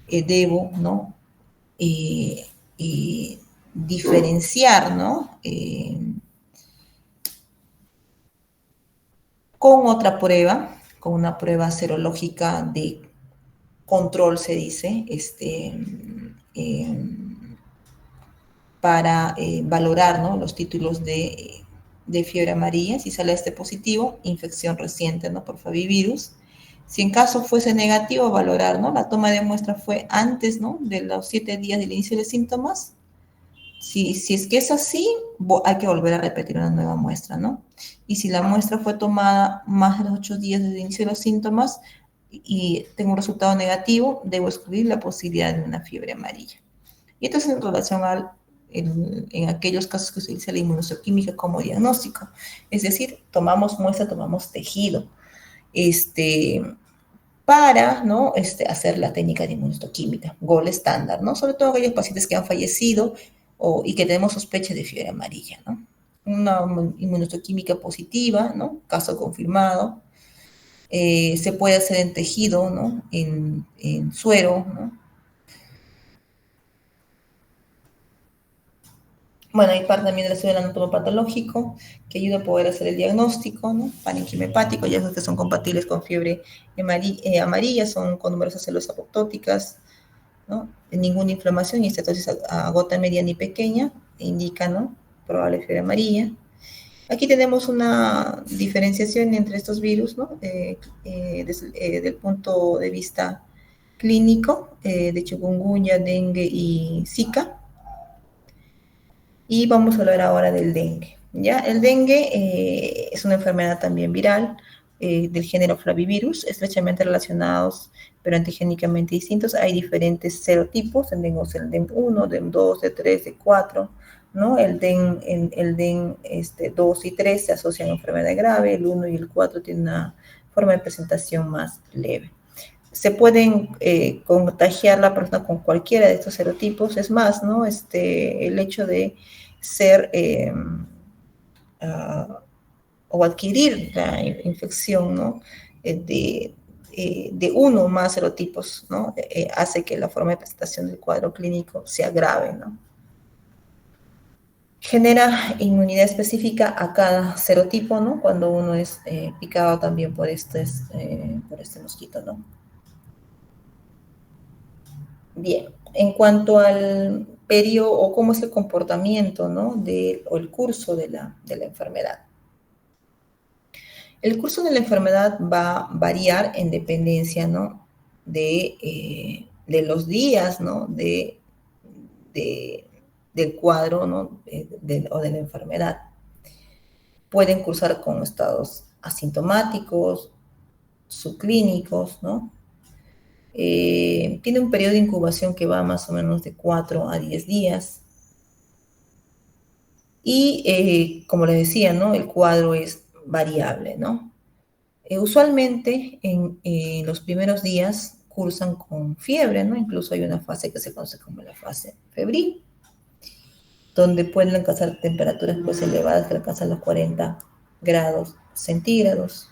debo, ¿no?, diferenciar, ¿no?, con otra prueba, con una prueba serológica de control, se dice, para valorar, ¿no?, los títulos de fiebre amarilla. Si sale positivo, infección reciente, ¿no?, por favivirus. Si en caso fuese negativo, valorar, ¿no?, la toma de muestra fue antes, ¿no?, de los 7 días del inicio de síntomas. Si es que es así, hay que volver a repetir una nueva muestra, ¿no? Y si la muestra fue tomada más de los 8 días desde el inicio de los síntomas y tengo un resultado negativo, debo excluir la posibilidad de una fiebre amarilla. Y esto es en relación en aquellos casos que se utiliza la inmunohistoquímica como diagnóstico. Es decir, tomamos muestra, tomamos tejido, para, ¿no?, hacer la técnica de inmunohistoquímica, gold estándar, ¿no?, sobre todo aquellos pacientes que han fallecido y que tenemos sospecha de fiebre amarilla, ¿no? Una inmunohistoquímica positiva, ¿no?, caso confirmado. Se puede hacer en tejido, ¿no?, en suero, ¿no? Bueno, hay parte también del estudio del anatomopatológico que ayuda a poder hacer el diagnóstico, ¿no?, parénquima hepático, ya que son compatibles con fiebre amarilla, son con numerosas células apoptóticas, ¿no?, ninguna inflamación y estatosis a gota media ni pequeña, indica, ¿no?, probable fiebre amarilla. Aquí tenemos una diferenciación entre estos virus, ¿no?, desde el punto de vista clínico de chikungunya, dengue y Zika. Y vamos a hablar ahora del dengue. ¿Ya? El dengue es una enfermedad también viral del género Flavivirus, estrechamente relacionados, pero antigénicamente distintos. Hay diferentes serotipos, tenemos el DEN 1, DEN 2, D3, D4, ¿no? El DEN 2 y 3 se asocian a enfermedad grave, el 1 y el 4 tienen una forma de presentación más leve. Se pueden contagiar la persona con cualquiera de estos serotipos, es más, ¿no? El hecho de ser o adquirir la infección, ¿no? De uno o más serotipos, ¿no? Hace que la forma de presentación del cuadro clínico sea grave, ¿no? Genera inmunidad específica a cada serotipo, ¿no? Cuando uno es picado también por este mosquito, ¿no? Bien, en cuanto al periodo o cómo es el comportamiento, ¿no? O el curso de la enfermedad. El curso de la enfermedad va a variar en dependencia, ¿no? De los días, ¿no? Del cuadro, ¿no? O de la enfermedad. Pueden cursar con estados asintomáticos, subclínicos, ¿no? Tiene un periodo de incubación que va más o menos de 4 a 10 días. Y como les decía, ¿no? El cuadro es variable, ¿no? Usualmente en los primeros días cursan con fiebre, ¿no? Incluso hay una fase que se conoce como la fase febril, donde pueden alcanzar temperaturas pues elevadas que alcanzan los 40 grados centígrados.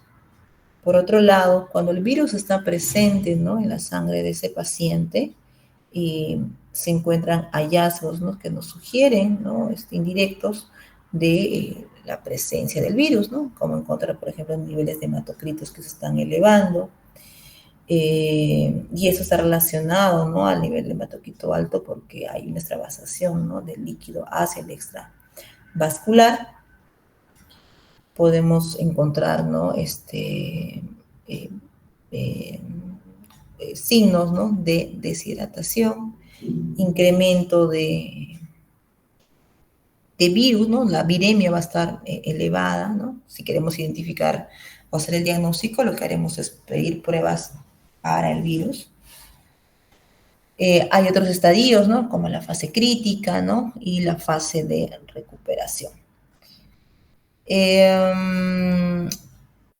Por otro lado, cuando el virus está presente, ¿no? En la sangre de ese paciente, se encuentran hallazgos, ¿no? Que nos sugieren, ¿no? Indirectos de la presencia del virus, ¿no? Como encontrar, por ejemplo, niveles de hematocritos que se están elevando, y eso está relacionado, ¿no? Al nivel de hematocrito alto porque hay una extravasación, ¿no? Del líquido hacia el extravascular. Podemos encontrar, ¿no? Signos, ¿no? De deshidratación, incremento de virus, ¿no? La viremia va a estar elevada, ¿no? Si queremos identificar o hacer el diagnóstico, lo que haremos es pedir pruebas para el virus. Hay otros estadios, ¿no? Como la fase crítica, ¿no? Y la fase de recuperación.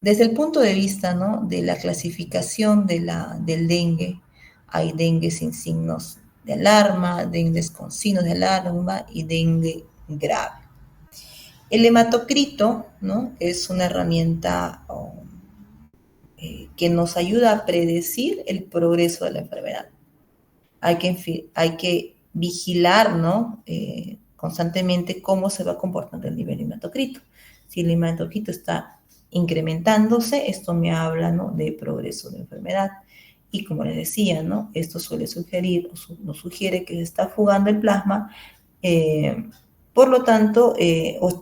Desde el punto de vista, ¿no? De la clasificación del dengue, hay dengue sin signos de alarma, dengue con signos de alarma y dengue grave. El hematocrito, ¿no? Es una herramienta que nos ayuda a predecir el progreso de la enfermedad. Hay que vigilar, ¿no? Constantemente cómo se va comportando el nivel de hematocrito. Si el hematocrito está incrementándose, esto me habla, ¿no? De progreso de enfermedad. Y como les decía, ¿no? Esto suele sugerir, nos sugiere que se está fugando el plasma. Por lo tanto, el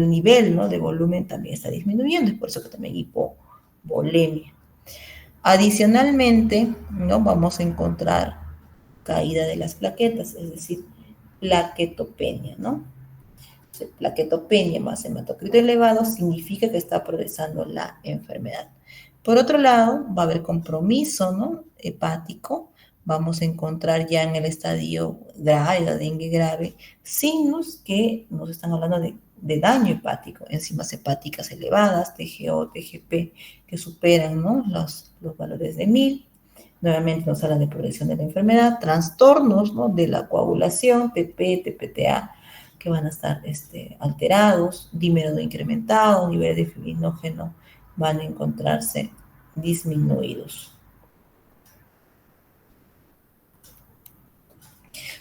nivel, ¿no? De volumen también está disminuyendo. Es por eso que también hay hipovolemia. Adicionalmente, ¿no? Vamos a encontrar caída de las plaquetas, es decir, plaquetopenia, ¿no? Plaquetopenia más hematocrito elevado significa que está progresando la enfermedad. Por otro lado, va a haber compromiso, ¿no? Hepático. Vamos a encontrar ya en el estadio grave, la dengue grave, signos que nos están hablando de daño hepático, enzimas hepáticas elevadas, TGO, TGP, que superan, ¿no? los valores de 1000. Nuevamente nos hablan de progresión de la enfermedad, trastornos, ¿no? De la coagulación, PP, TPTA, que van a estar alterados, dímero incrementado, niveles de fibrinógeno van a encontrarse disminuidos.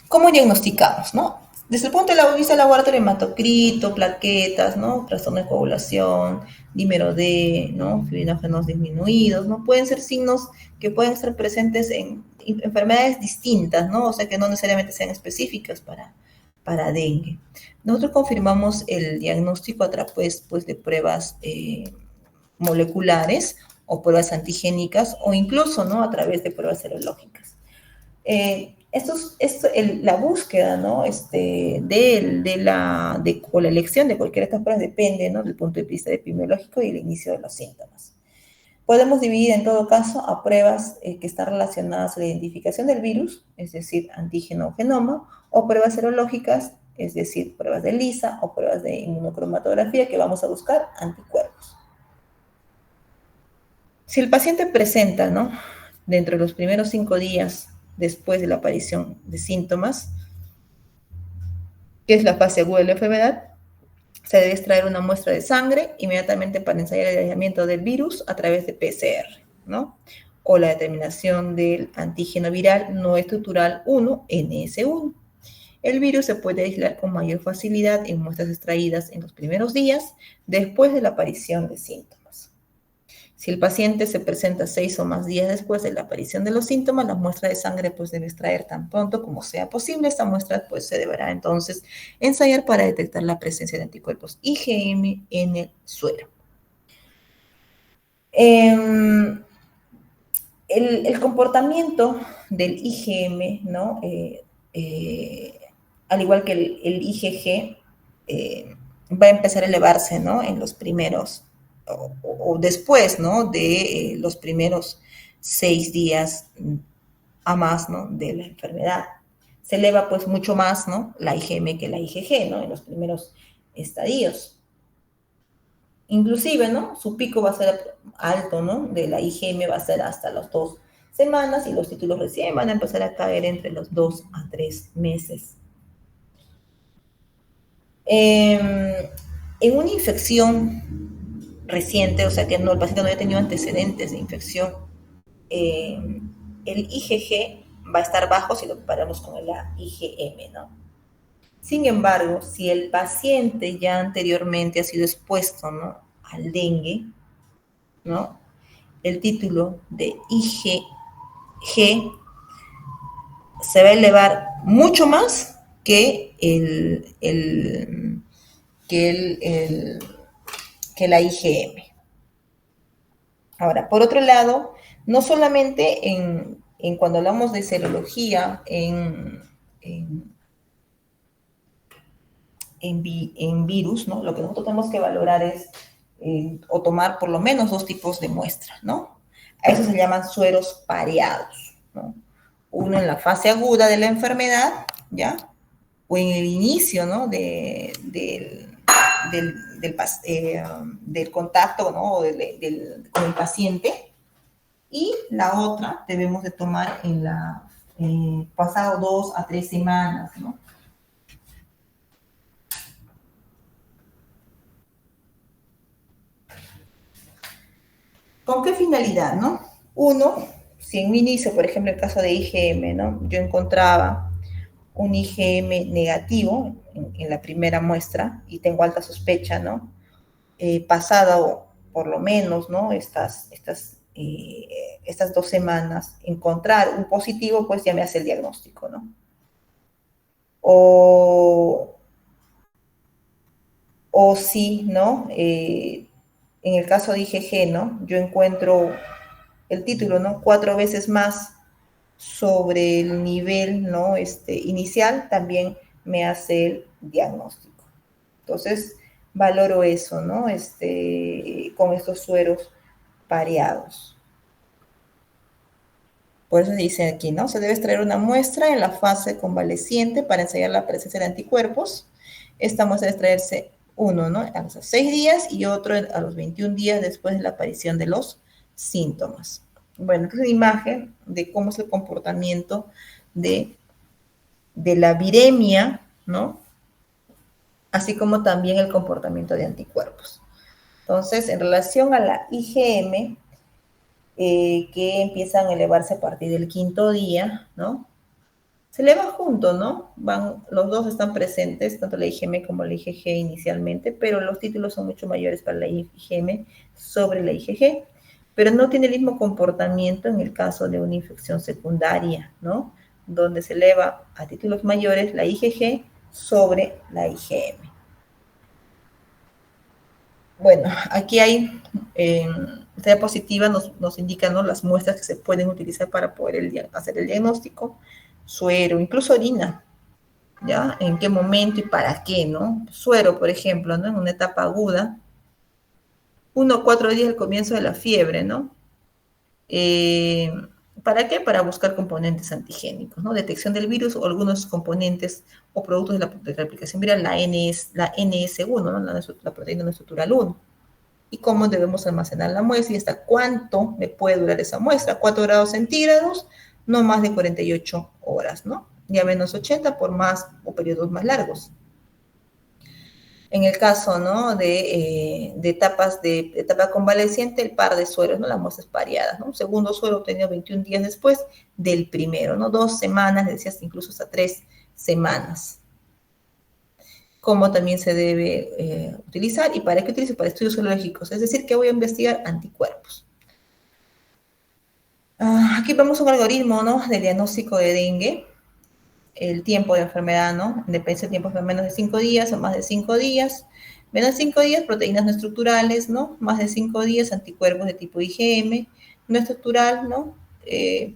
¿Cómo diagnosticamos, no? Desde el punto de vista laboratorio, hematocrito, plaquetas, ¿no? Trastorno de coagulación, dímero D, ¿no? Fibrinógenos disminuidos, ¿no? Pueden ser signos que pueden estar presentes en enfermedades distintas, ¿no? O sea, que no necesariamente sean específicas para dengue. Nosotros confirmamos el diagnóstico a través pues, de pruebas moleculares o pruebas antigénicas o incluso, ¿no?, a través de pruebas serológicas. La búsqueda, ¿no?, o la elección de cualquiera de estas pruebas depende, ¿no?, del punto de vista epidemiológico y el inicio de los síntomas. Podemos dividir en todo caso a pruebas que están relacionadas a la identificación del virus, es decir, antígeno o genoma, o pruebas serológicas, es decir, pruebas de ELISA o pruebas de inmunocromatografía que vamos a buscar anticuerpos. Si el paciente presenta, ¿no?, dentro de los primeros 5 días después de la aparición de síntomas, que es la fase aguda de la enfermedad, se debe extraer una muestra de sangre inmediatamente para ensayar el aislamiento del virus a través de PCR, ¿no?, o la determinación del antígeno viral no estructural 1, NS1. El virus se puede aislar con mayor facilidad en muestras extraídas en los primeros días después de la aparición de síntomas. Si el paciente se presenta 6 o más días después de la aparición de los síntomas, la muestra de sangre pues debe extraer tan pronto como sea posible. Esta muestra pues se deberá entonces ensayar para detectar la presencia de anticuerpos IgM en el suero. El comportamiento del IgM, ¿no?, al igual que el IgG, va a empezar a elevarse, ¿no?, en los primeros o después, ¿no?, de los primeros 6 días a más, ¿no?, de la enfermedad. Se eleva pues mucho más, ¿no?, la IgM que la IgG, ¿no?, en los primeros estadios. Inclusive, ¿no?, su pico va a ser alto, ¿no?, de la IgM va a ser hasta las 2 semanas y los títulos recién van a empezar a caer entre los 2 a 3 meses. En una infección reciente, o sea que no, el paciente no haya tenido antecedentes de infección, el IgG va a estar bajo si lo comparamos con la IgM, ¿no? Sin embargo, si el paciente ya anteriormente ha sido expuesto, ¿no?, al dengue, ¿no?, el título de IgG se va a elevar mucho más que la IgM. Ahora, por otro lado, no solamente en cuando hablamos de serología en virus, ¿no?, lo que nosotros tenemos que valorar es o tomar por lo menos 2 tipos de muestras, ¿no? A eso se llaman sueros pareados, ¿no? Uno en la fase aguda de la enfermedad, ¿ya?, o en el inicio, ¿no?, del contacto, ¿no?, con el paciente, y la otra debemos de tomar en la pasado 2 a 3 semanas, ¿no? ¿Con qué finalidad, no? Uno, si en mi inicio, por ejemplo, el caso de IgM, ¿no?, yo encontraba un IgM negativo en la primera muestra y tengo alta sospecha, ¿no?, pasado por lo menos, ¿no?, estas 2 semanas, encontrar un positivo, pues ya me hace el diagnóstico, ¿no? O sí, ¿no? En el caso de IgG, ¿no?, yo encuentro el título, ¿no?, 4 veces más sobre el nivel, ¿no?, inicial, también me hace el diagnóstico. Entonces, valoro eso, ¿no?, con estos sueros pareados. Por eso dice aquí, ¿no?, se debe extraer una muestra en la fase convaleciente para ensayar la presencia de anticuerpos. Esta muestra debe extraerse uno, ¿no?, a los 6 días y otro a los 21 días después de la aparición de los síntomas. Bueno, esta es una imagen de cómo es el comportamiento de la viremia, ¿no?, así como también el comportamiento de anticuerpos. Entonces, en relación a la IgM, que empiezan a elevarse a partir del 5.º día, ¿no?, se eleva junto, ¿no? Los dos están presentes, tanto la IgM como la IgG inicialmente, pero los títulos son mucho mayores para la IgM sobre la IgG, pero no tiene el mismo comportamiento en el caso de una infección secundaria, ¿no?, donde se eleva a títulos mayores la IgG sobre la IgM. Bueno, aquí hay Estrella positiva nos indica, ¿no?, las muestras que se pueden utilizar para poder hacer el diagnóstico, suero, incluso orina, ¿ya? ¿En qué momento y para qué, no? Suero, por ejemplo, ¿no?, en una etapa aguda, 1 o 4 días al comienzo de la fiebre, ¿no? Eh, ¿Para qué? Para buscar componentes antigénicos, ¿no? Detección del virus o algunos componentes o productos de la aplicación viral, la NS1, ¿no?, la proteína no estructural 1. Y cómo debemos almacenar la muestra y hasta cuánto me puede durar esa muestra. 4 grados centígrados, no más de 48 horas, ¿no? Y a menos 80 por más o periodos más largos. En el caso, ¿no?, de etapa convaleciente, el par de sueros, ¿no?, las muestras pareadas, ¿no? Un segundo suero obtenido 21 días después del primero, ¿no? 2 semanas, decías, incluso hasta 3 semanas. Cómo también se debe utilizar y para qué utilizo, para estudios serológicos, es decir, que voy a investigar anticuerpos. Aquí vemos un algoritmo, ¿no?, de diagnóstico de dengue. El tiempo de enfermedad, ¿no? Depende del tiempo, menos de 5 días o más de 5 días. Menos de 5 días, proteínas no estructurales, ¿no? Más de 5 días, anticuerpos de tipo IgM. No estructural, ¿no?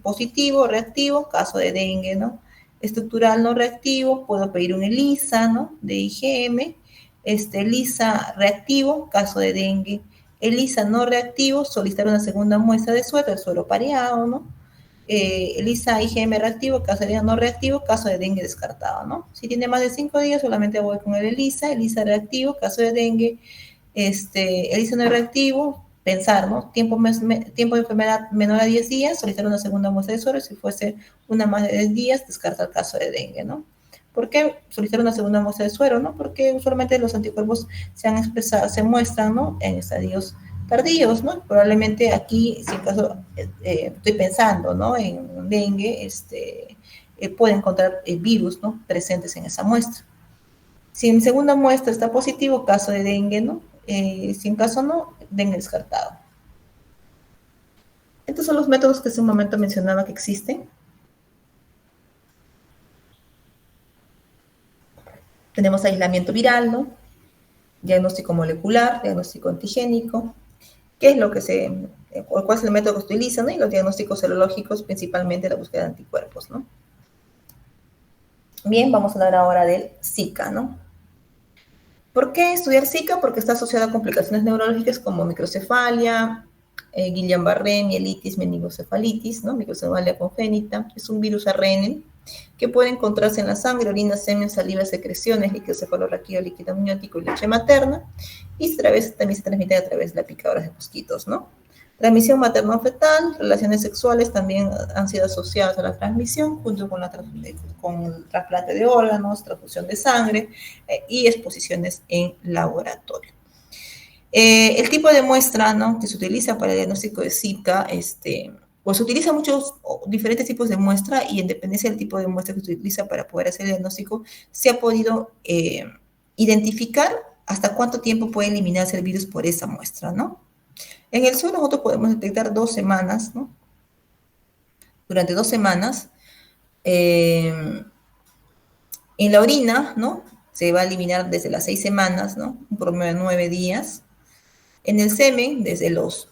Positivo, reactivo, caso de dengue, ¿no? Estructural no reactivo, puedo pedir un ELISA, ¿no?, de IgM. ELISA reactivo, caso de dengue. ELISA no reactivo, solicitar una segunda muestra de suero, el suero pareado, ¿no? ELISA IgM reactivo, caso de no reactivo, caso de dengue descartado, ¿no? Si tiene más de 5 días, solamente voy con el ELISA reactivo, caso de dengue. ELISA no reactivo, pensar, ¿no? Tiempo de enfermedad menor a 10 días, solicitar una segunda muestra de suero. Si fuese una más de 10 días, descarta el caso de dengue, ¿no? ¿Por qué solicitar una segunda muestra de suero, no? Porque usualmente los anticuerpos se muestran, ¿no?, en estadios tardíos, ¿no? Probablemente aquí, si en caso estoy pensando, ¿no?, en dengue, puede encontrar virus, ¿no?, presentes en esa muestra. Si en segunda muestra está positivo, caso de dengue, ¿no? Si en caso no, dengue descartado. Estos son los métodos que hace un momento mencionaba que existen. Tenemos aislamiento viral, ¿no?, diagnóstico molecular, diagnóstico antigénico, qué es lo que cuál es el método que se utiliza, ¿no?, y los diagnósticos serológicos, principalmente la búsqueda de anticuerpos, ¿no? Bien, vamos a hablar ahora del Zika, ¿no? ¿Por qué estudiar Zika? Porque está asociado a complicaciones neurológicas como microcefalia, Guillain-Barré, mielitis, meningocefalitis, ¿no? Microcefalia congénita. Es un virus ARN que puede encontrarse en la sangre, orina, semen, saliva, secreciones, líquido cefalorraquídeo, líquido amniótico y leche materna. Y también se transmite a través de la picadura de mosquitos, ¿no? Transmisión materno-fetal, relaciones sexuales también han sido asociadas a la transmisión, junto con el trasplante de órganos, transfusión de sangre y exposiciones en laboratorio. El tipo de muestra, ¿no?, que se utiliza para el diagnóstico de Zika, pues se utiliza muchos diferentes tipos de muestra y en dependencia del tipo de muestra que se utiliza para poder hacer el diagnóstico, se ha podido identificar hasta cuánto tiempo puede eliminarse el virus por esa muestra, ¿no? En el suelo nosotros podemos detectar 2 semanas, ¿no? Durante 2 semanas. En la orina, ¿no?, se va a eliminar desde las 6 semanas, ¿no?, un promedio de 9 días. En el semen, desde los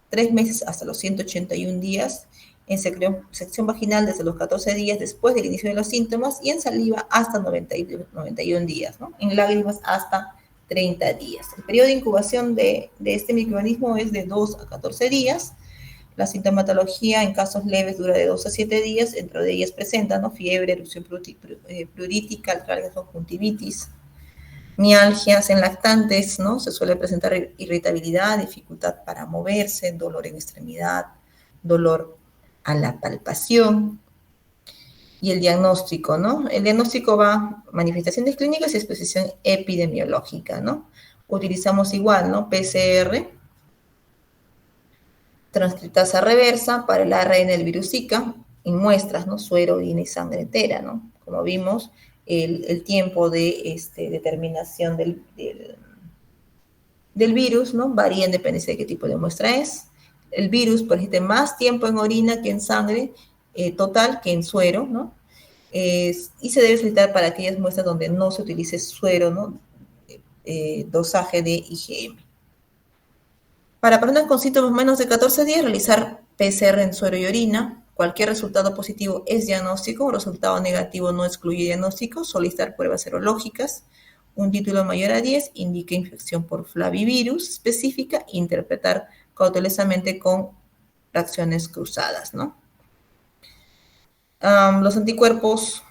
3 meses hasta los 181 días. En sección vaginal, desde los 14 días después del inicio de los síntomas. Y en saliva, hasta 91 días, ¿no? En lágrimas, hasta 30 días. El periodo de incubación de este microorganismo es de 2 a 14 días. La sintomatología en casos leves dura de 2 a 7 días. Dentro de ellas presentan, ¿no?, fiebre, erupción plurítica, artralgias, conjuntivitis, mialgias. En lactantes, ¿no?, se suele presentar irritabilidad, dificultad para moverse, dolor en extremidad, dolor a la palpación. Y el diagnóstico, ¿no? El diagnóstico va a manifestaciones clínicas y exposición epidemiológica, ¿no? Utilizamos igual, ¿no?, PCR, transcriptasa reversa para el ARN del virus Zika, en muestras, ¿no?, suero, orina y sangre entera, ¿no? Como vimos, el tiempo de determinación del virus, ¿no?, varía en dependencia de qué tipo de muestra es. El virus persiste más tiempo en orina que en sangre total que en suero, ¿no? Y se debe solicitar para aquellas muestras donde no se utilice suero, ¿no?, dosaje de IgM. Para personas con síntomas menos de 14 días, realizar PCR en suero y orina. Cualquier resultado positivo es diagnóstico, resultado negativo no excluye diagnóstico, solicitar pruebas serológicas. Un título mayor a 10 indica infección por flavivirus específica, interpretar cautelosamente con reacciones cruzadas, ¿no? Los anticuerpos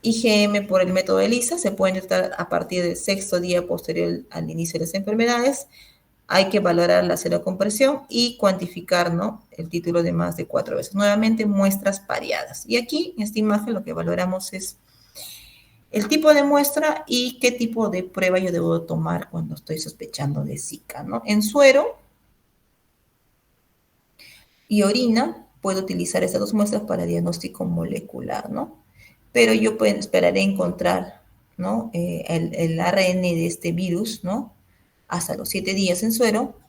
IgM por el método ELISA se pueden detectar a partir del sexto día posterior al inicio de las enfermedades. Hay que valorar la serocompresión y cuantificar, ¿no?, el título de más de 4 veces. Nuevamente, muestras pareadas. Y aquí, en esta imagen, lo que valoramos es el tipo de muestra y qué tipo de prueba yo debo tomar cuando estoy sospechando de Zika, ¿no? En suero y orina puedo utilizar estas dos muestras para diagnóstico molecular, ¿no? Pero yo esperaré encontrar, ¿no?, el ARN de este virus, ¿no?, hasta los 7 días en suero,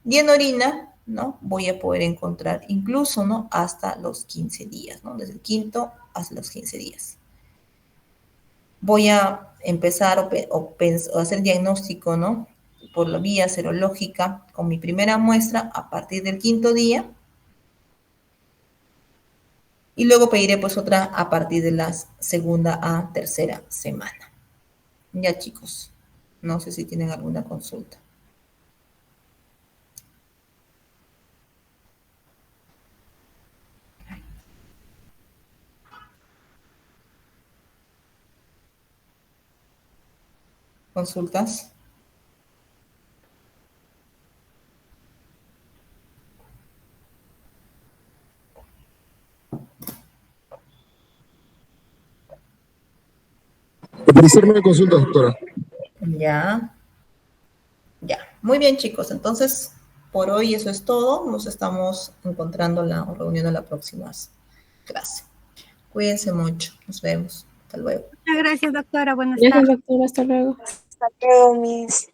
y en orina, ¿no?, voy a poder encontrar incluso, ¿no?, hasta los 15 días, ¿no?, desde el quinto hasta los 15 días. Voy a empezar o hacer diagnóstico, ¿no?, por la vía serológica con mi primera muestra a partir del quinto día, y luego pediré pues otra a partir de la segunda a tercera semana. Ya, chicos, no sé si tienen alguna consulta. ¿Consultas? Hacerme consulta, doctora. Ya, ya. Muy bien, chicos. Entonces, por hoy eso es todo. Nos estamos encontrando o reuniendo la próxima clase. Cuídense mucho. Nos vemos. Hasta luego. Muchas gracias, doctora. Buenas Gracias, tardes. doctora. Hasta luego. Hasta luego, mis.